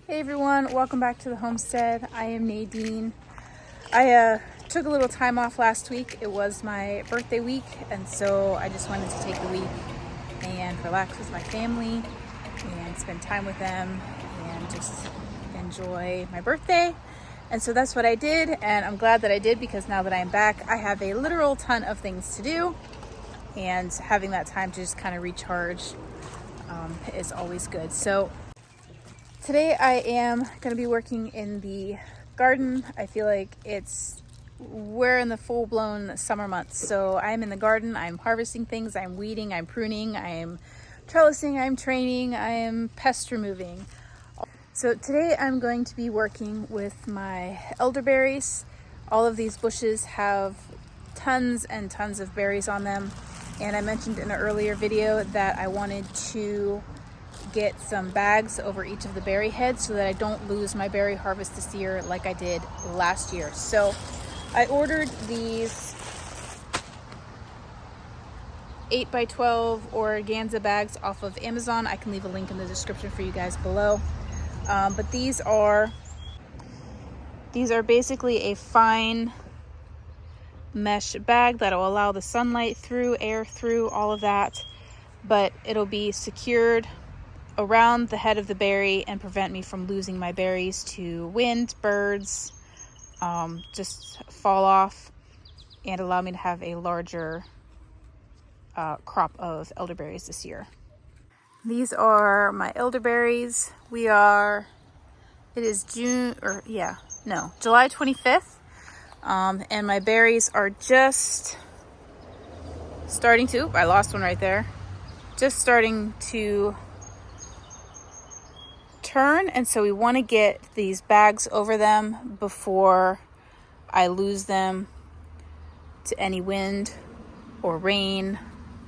Hey everyone, welcome back to the homestead. I am Nadine. I took a little time off last week. It was my birthday week, and so I just wanted to take the week and relax with my family and spend time with them and just enjoy my birthday. And so that's what I did, and I'm glad that I did because now that I'm back, I have a literal ton of things to do, and having that time to just kind of recharge is always good. So today I am going to be working in the garden. I feel like we're in the full-blown summer months. So I'm in the garden, I'm harvesting things, I'm weeding, I'm pruning, I'm trellising, I'm training, I am pest removing. So today I'm going to be working with my elderberries. All of these bushes have tons and tons of berries on them. And I mentioned in an earlier video that I wanted to get some bags over each of the berry heads so that I don't lose my berry harvest this year like I did last year. So I ordered these 8x12 organza bags off of Amazon. I can leave a link in the description for you guys below. But these are basically a fine mesh bag that will allow the sunlight through, air through, all of that, but it'll be secured around the head of the berry and prevent me from losing my berries to wind, birds, just fall off, and allow me to have a larger crop of elderberries this year. These are my elderberries. It is July 25th, and my berries are just starting to, I lost one right there, just starting to turn, and so we want to get these bags over them before I lose them to any wind or rain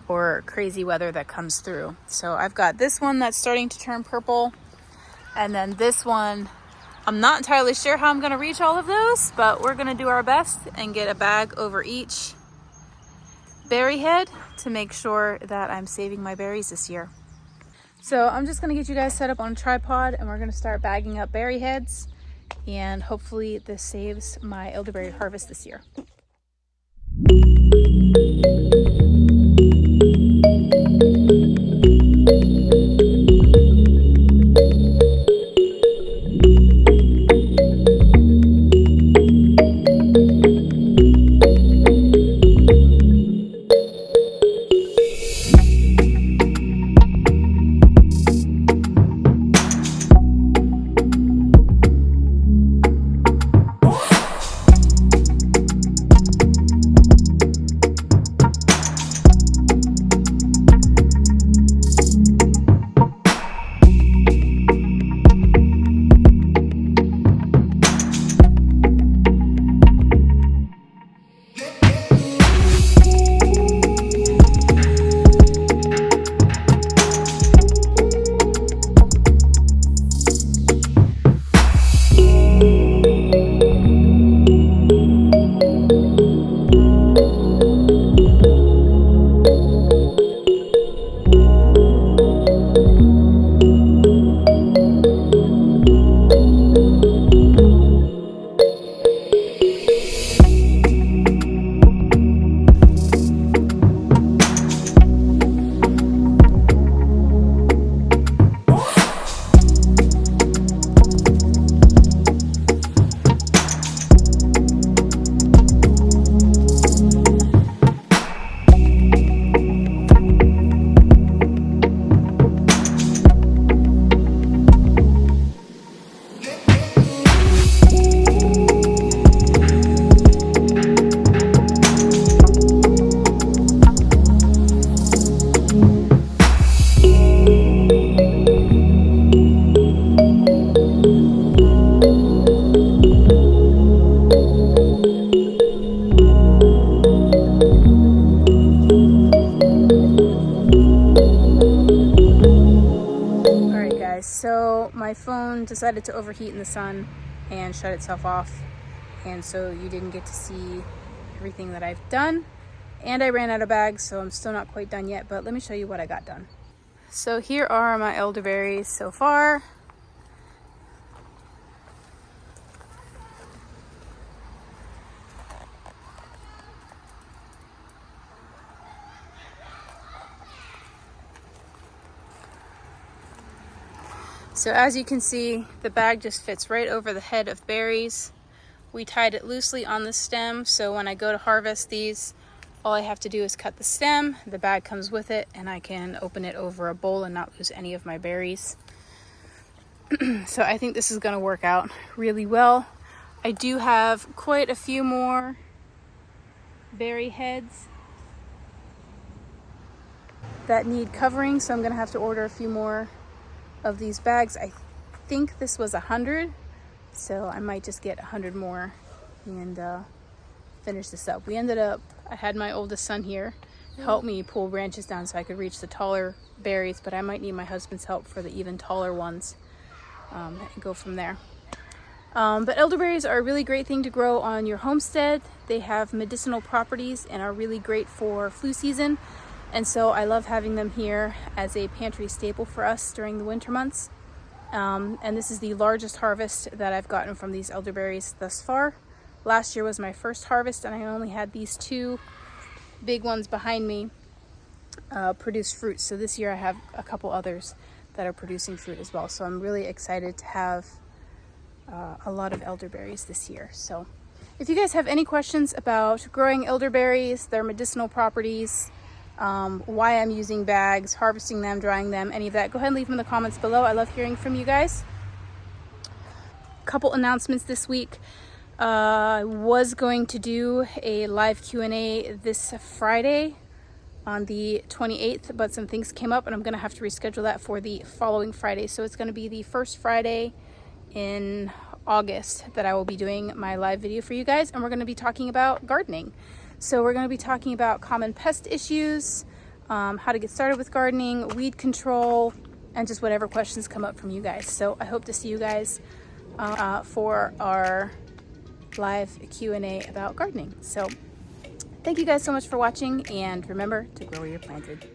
or crazy weather that comes through. So I've got this one that's starting to turn purple, and then this one, I'm not entirely sure how I'm going to reach all of those, but we're going to do our best and get a bag over each berry head to make sure that I'm saving my berries this year. So I'm just going to get you guys set up on a tripod, and we're going to start bagging up berry heads, and hopefully this saves my elderberry harvest this year. So my phone decided to overheat in the sun and shut itself off, and so you didn't get to see everything that I've done, and I ran out of bags, so I'm still not quite done yet, but let me show you what I got done. So here are my elderberries so far. So as you can see, the bag just fits right over the head of berries. We tied it loosely on the stem, so when I go to harvest these, all I have to do is cut the stem, the bag comes with it, and I can open it over a bowl and not lose any of my berries. So I think this is going to work out really well. I do have quite a few more berry heads that need covering, so I'm going to have to order a few more of these bags. I think this was 100, so I might just get 100 more and finish this up. I had my oldest son here help me pull branches down so I could reach the taller berries, but I might need my husband's help for the even taller ones and go from there. But elderberries are a really great thing to grow on your homestead. They have medicinal properties and are really great for flu season. And so I love having them here as a pantry staple for us during the winter months. And this is the largest harvest that I've gotten from these elderberries thus far. Last year was my first harvest, and I only had these two big ones behind me produce fruit. So this year I have a couple others that are producing fruit as well. So I'm really excited to have a lot of elderberries this year. So if you guys have any questions about growing elderberries, their medicinal properties, why I'm using bags, harvesting them, drying them, any of that, go ahead and leave them in the comments below. I love hearing from you guys. Couple announcements this week. I was going to do a live Q&A this Friday on the 28th, but some things came up and I'm going to have to reschedule that for the following Friday. So it's going to be the first Friday in August that I will be doing my live video for you guys, and we're going to be talking about gardening. So we're going to be talking about common pest issues, how to get started with gardening, weed control, and just whatever questions come up from you guys. So I hope to see you guys for our live Q&A about gardening. So thank you guys so much for watching, and remember to grow where you're planted.